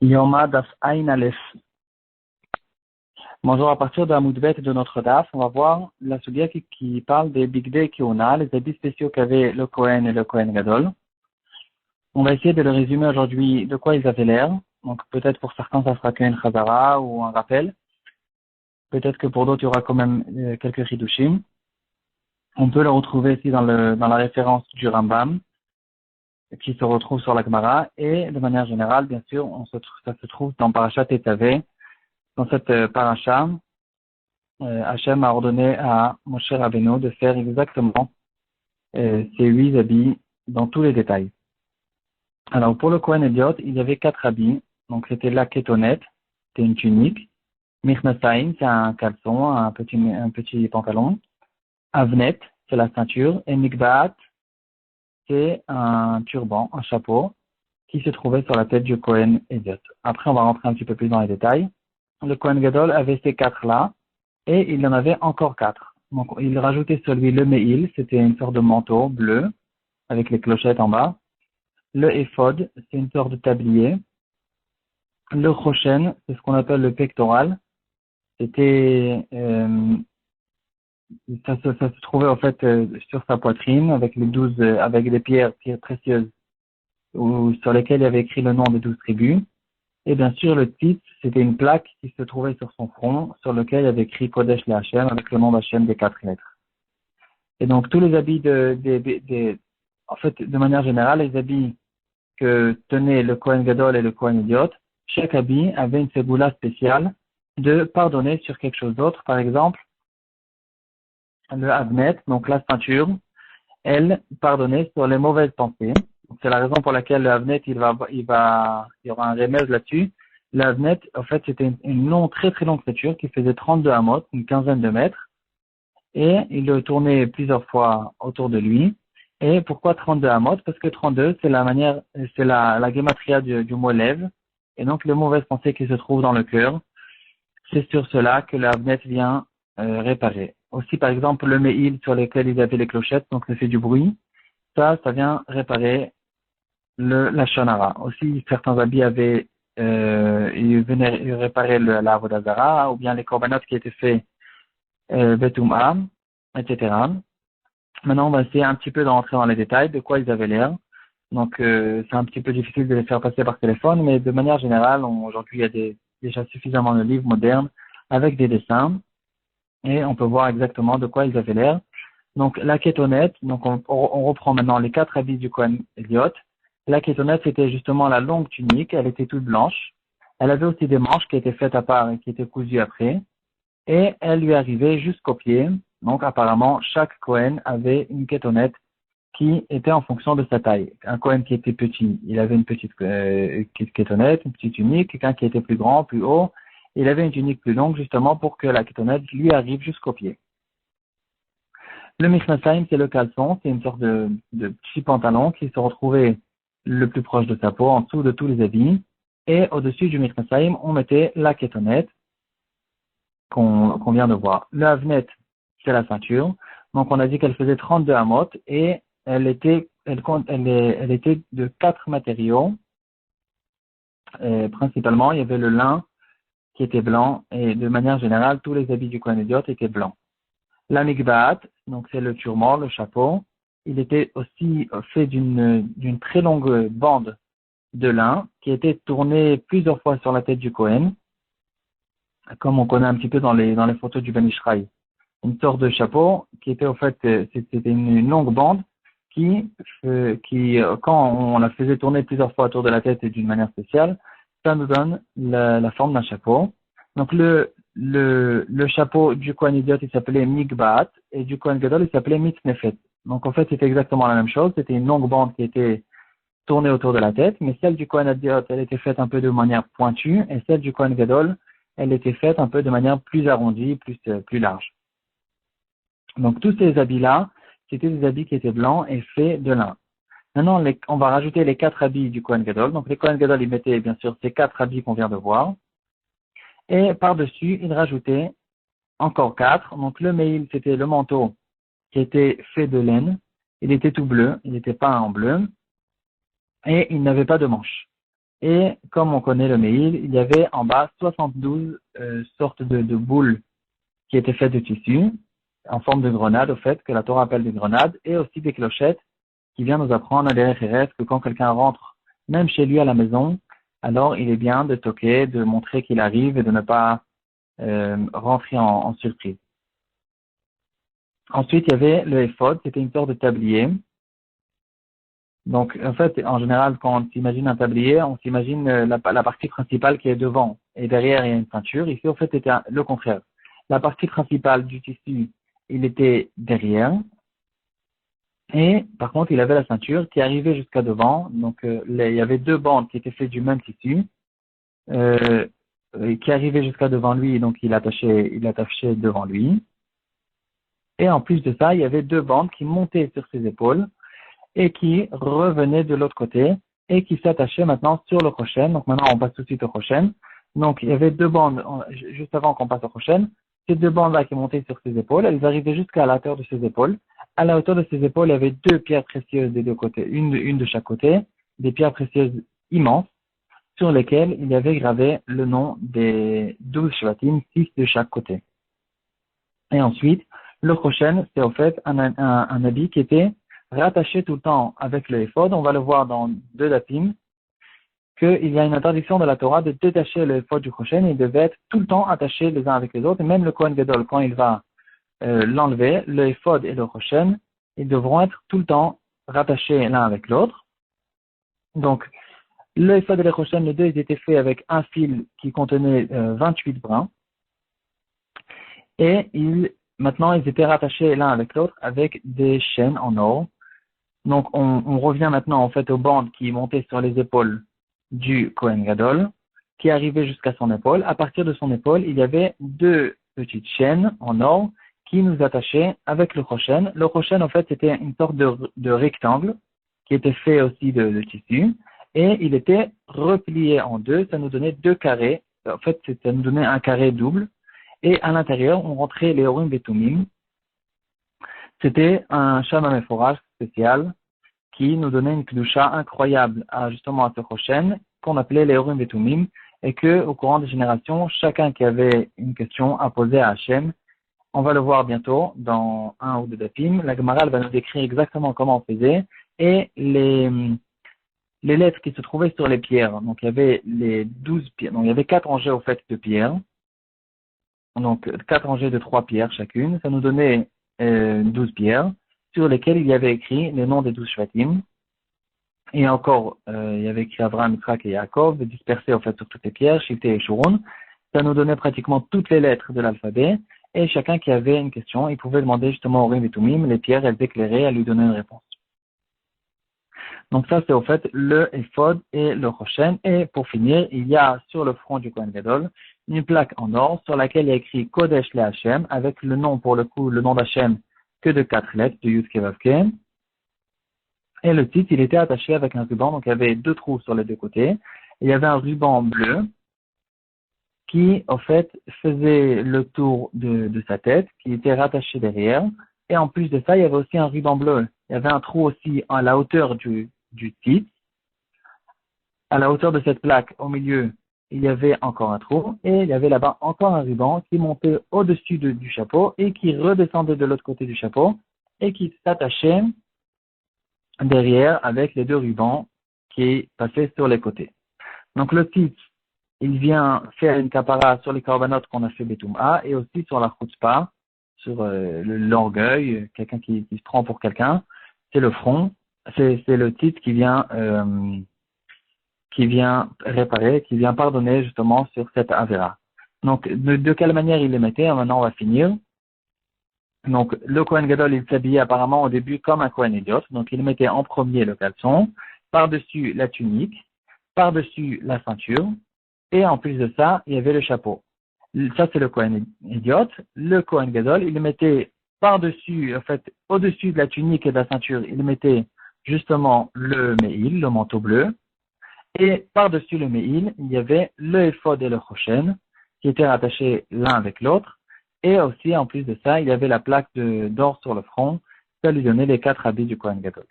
Yoma Daf Ain Aleph. Bonjour, à partir de la Moudbet de notre Daf, on va voir la Sugia qui parle des Bigdei Kiona, les habits spéciaux qu'avaient le Kohen et le Kohen Gadol. On va essayer de le résumer aujourd'hui de quoi ils avaient l'air. Donc peut-être pour certains ça sera qu'un Chazara ou un rappel. Peut-être que pour d'autres il y aura quand même quelques Hidushim. On peut le retrouver ici dans la référence du Rambam qui se retrouve sur la Gemara et de manière générale, bien sûr, ça se trouve dans Parashat Tetzaveh. Dans cette paracha, Hachem a ordonné à Moshe Rabbeinu de faire exactement ces 8 habits dans tous les détails. Alors pour le Kohen Ediot, il y avait 4 habits. Donc c'était la Ketonet, c'était une tunique. Mirnasaim, c'est un caleçon, un petit pantalon. Avnet, c'est la ceinture. Et Mikbaat, c'est un turban, un chapeau, qui se trouvait sur la tête du Kohen Ediot. Après, on va rentrer un petit peu plus dans les détails. Le Kohen Gadol avait ces 4-là, et il en avait encore 4. Donc, il rajoutait sur lui le Me'il, c'était une sorte de manteau bleu, avec les clochettes en bas. Le Ephod, c'est une sorte de tablier. Le Choshen, c'est ce qu'on appelle le pectoral. C'était, ça se trouvait en fait sur sa poitrine, avec avec des pierres précieuses, sur lesquelles il y avait écrit le nom des 12 tribus. Et bien sûr, le titre, c'était une plaque qui se trouvait sur son front, sur lequel il y avait écrit Kodesh le Hashem, avec le nom d'Hashem des 4 lettres. Et donc, tous les habits en fait, de manière générale, les habits que tenaient le Kohen Gadol et le Kohen Idiot, chaque habit avait une ségoula spéciale de pardonner sur quelque chose d'autre. Par exemple, le Avnet, donc la ceinture, elle pardonnait sur les mauvaises pensées. C'est la raison pour laquelle le Avnet, il y aura un remède là-dessus. Le Avnet, en fait, c'était une très très longue ceinture qui faisait 32 amot, une quinzaine de mètres, et il le tournait plusieurs fois autour de lui. Et pourquoi 32 amot? Parce que 32, c'est la gematria du mot lève, et donc les mauvaises pensées qui se trouvent dans le cœur. C'est sur cela que le Avnet vient réparer. Aussi, par exemple, le Me'il sur lequel ils avaient les clochettes, donc ça fait du bruit, ça vient réparer la shonara. Aussi, certains habits ils venaient réparer la Avodazara, ou bien les korbanot qui étaient faits Betum'a, etc. Maintenant, on va essayer un petit peu de rentrer dans les détails de quoi ils avaient l'air. Donc, c'est un petit peu difficile de les faire passer par téléphone, mais de manière générale, aujourd'hui, il y a déjà suffisamment de livres modernes avec des dessins, et on peut voir exactement de quoi ils avaient l'air. Donc, la kétonette, donc on reprend maintenant les 4 habits du Kohen Eliot. La kétonette, c'était justement la longue tunique, elle était toute blanche. Elle avait aussi des manches qui étaient faites à part et qui étaient cousues après. Et elle lui arrivait jusqu'aux pieds. Donc, apparemment, chaque Kohen avait une kétonette qui était en fonction de sa taille. Un Kohen qui était petit, il avait une petite kétonette, une petite tunique. Quelqu'un qui était plus grand, plus haut, il avait une tunique plus longue justement pour que la kétonette lui arrive jusqu'aux pieds. Le Mishnasaim, c'est le caleçon, c'est une sorte de petit pantalon qui se retrouvait le plus proche de sa peau, en dessous de tous les habits. Et au-dessus du Mishnasaim, on mettait la kétonette qu'on vient de voir. Le Avnet, c'est la ceinture. Donc on a dit qu'elle faisait 32 amot et elle était de 4 matériaux. Principalement, il y avait le lin qui était blanc et de manière générale, tous les habits du Kohen Ediot étaient blancs. La mikbaat, donc c'est le turban, le chapeau, il était aussi fait d'une très longue bande de lin qui était tournée plusieurs fois sur la tête du Kohen, comme on connaît un petit peu dans les photos du Ben Ishraï. Une sorte de chapeau qui était en fait, c'était une longue bande qui, quand on la faisait tourner plusieurs fois autour de la tête et d'une manière spéciale, ça nous donne la forme d'un chapeau. Donc le chapeau du Kohen Idiot, il s'appelait Mikbaat, et du Kohen Gadol, il s'appelait Mitznefet. Donc en fait, c'était exactement la même chose. C'était une longue bande qui était tournée autour de la tête, mais celle du Kohen Idiot, elle était faite un peu de manière pointue, et celle du Kohen Gadol, elle était faite un peu de manière plus arrondie, plus large. Donc tous ces habits-là, c'était des habits qui étaient blancs et faits de lin. Maintenant, on va rajouter les 4 habits du Kohen Gadol. Donc les Kohen Gadol, ils mettaient bien sûr ces 4 habits qu'on vient de voir. Et par-dessus, il rajoutait encore 4. Donc le Me'il, c'était le manteau qui était fait de laine. Il était tout bleu, il était peint en bleu. Et il n'avait pas de manches. Et comme on connaît le Meil, il y avait en bas 72 sortes de boules qui étaient faites de tissu, en forme de grenade, au fait, que la Torah appelle des grenades, et aussi des clochettes, qui vient nous apprendre à l'Erech que quand quelqu'un rentre, même chez lui à la maison, alors il est bien de toquer, de montrer qu'il arrive et de ne pas rentrer en surprise. Ensuite, il y avait le éphod, c'était une sorte de tablier. Donc, en fait, en général, quand on s'imagine un tablier, on s'imagine la partie principale qui est devant et derrière, il y a une ceinture. Ici, en fait, c'était le contraire. La partie principale du tissu, il était derrière. Et par contre, il avait la ceinture qui arrivait jusqu'à devant. Donc, il y avait deux bandes qui étaient faites du même tissu, euh, qui arrivaient jusqu'à devant lui. Donc, il attachait devant lui. Et en plus de ça, il y avait deux bandes qui montaient sur ses épaules et qui revenaient de l'autre côté et qui s'attachaient maintenant sur le Rochen. Donc maintenant, on passe tout de suite au Rochen. Donc, il y avait deux bandes, juste avant qu'on passe au Rochen. Ces deux bandes-là qui montaient sur ses épaules, elles arrivaient jusqu'à la hauteur de ses épaules. À la hauteur de ses épaules, il y avait deux pierres précieuses des deux côtés, une de chaque côté, des pierres précieuses immenses, sur lesquelles il y avait gravé le nom des 12 Shvatim, 6 de chaque côté. Et ensuite, le Rochen, c'est au fait un habit qui était rattaché tout le temps avec le éphod. On va le voir dans deux dapim, qu'il y a une interdiction de la Torah de détacher le éphod du Rochen. Il devait être tout le temps attaché les uns avec les autres. Et même le Kohen Gadol, quand il va l'enlever, le éphod et le Rochen, ils devront être tout le temps rattachés l'un avec l'autre. Donc, le éphod et le Rochen, les deux, ils étaient faits avec un fil qui contenait 28 brins. Et maintenant, ils étaient rattachés l'un avec l'autre avec des chaînes en or. Donc, on revient maintenant, en fait, aux bandes qui montaient sur les épaules du Kohen Gadol, qui arrivaient jusqu'à son épaule. À partir de son épaule, il y avait deux petites chaînes en or qui nous attachaient avec le Rochen. Le Rochen, en fait, c'était une sorte de rectangle qui était fait aussi de tissu. Et il était replié en deux. Ça nous donnait deux carrés. En fait, ça nous donnait un carré double. Et à l'intérieur, on rentrait les Urim et Tumim. C'était un Shama Meforach spécial qui nous donnait une kedusha incroyable justement à ce Rochen, qu'on appelait les Urim et Tumim, et que, au courant des générations, chacun qui avait une question à poser à Hachem. On va le voir bientôt dans un ou deux dapim. La Gemara va nous décrire exactement comment on faisait, et les lettres qui se trouvaient sur les pierres. Donc, il y avait les 12 pierres. Donc, il y avait 4 rangées au fait de pierres. Donc, 4 rangées de 3 pierres chacune. Ça nous donnait 12 pierres sur lesquelles il y avait écrit les noms des 12 Shvatim. Et encore, il y avait écrit Avraham, Yitzhak et Yaakov, dispersés en fait sur toutes les pierres, Shifté et Shurun. Ça nous donnait pratiquement toutes les lettres de l'alphabet. Et chacun qui avait une question, il pouvait demander justement au Urim et Tumim, les pierres, elles éclairaient, à lui donner une réponse. Donc ça, c'est au fait le Ephod et le Rochen. Et pour finir, il y a sur le front du Kohen Gadol une plaque en or sur laquelle il y a écrit Kodesh le Hashem, avec le nom, pour le coup, le nom d'Hashem, que de 4 lettres, de Yud Kei Vav Kei. Et le titre, il était attaché avec un ruban, donc il y avait 2 trous sur les 2 côtés. Il y avait un ruban bleu qui, en fait, faisait le tour de sa tête, qui était rattaché derrière. Et en plus de ça, il y avait aussi un ruban bleu. Il y avait un trou aussi à la hauteur du titre. À la hauteur de cette plaque, au milieu, il y avait encore un trou. Et il y avait là-bas encore un ruban qui montait au-dessus du chapeau et qui redescendait de l'autre côté du chapeau et qui s'attachait derrière avec les 2 rubans qui passaient sur les côtés. Donc le titre, il vient faire une kapara sur les corbanotes qu'on a fait Betouma et aussi sur la chutzpah, sur l'orgueil, quelqu'un qui se prend pour quelqu'un. C'est le front, c'est le titre qui vient réparer, qui vient pardonner justement sur cette avéra. Donc de quelle manière il les mettait? Maintenant on va finir. Donc, le Kohen Gadol, il s'habillait apparemment au début comme un Kohen Idiot. Donc, il mettait en premier le caleçon, par-dessus la tunique, par-dessus la ceinture, et en plus de ça, il y avait le chapeau. Ça, c'est le Kohen Idiot. Le Kohen Gadol, il mettait par-dessus, en fait, au-dessus de la tunique et de la ceinture, il mettait justement le Meil, le manteau bleu. Et par-dessus le Meil, il y avait le Ephod et le Rochen, qui étaient rattachés l'un avec l'autre. Et aussi, en plus de ça, il y avait la plaque d'or sur le front. Ça lui donnait les 4 habits du Kohen Gadol.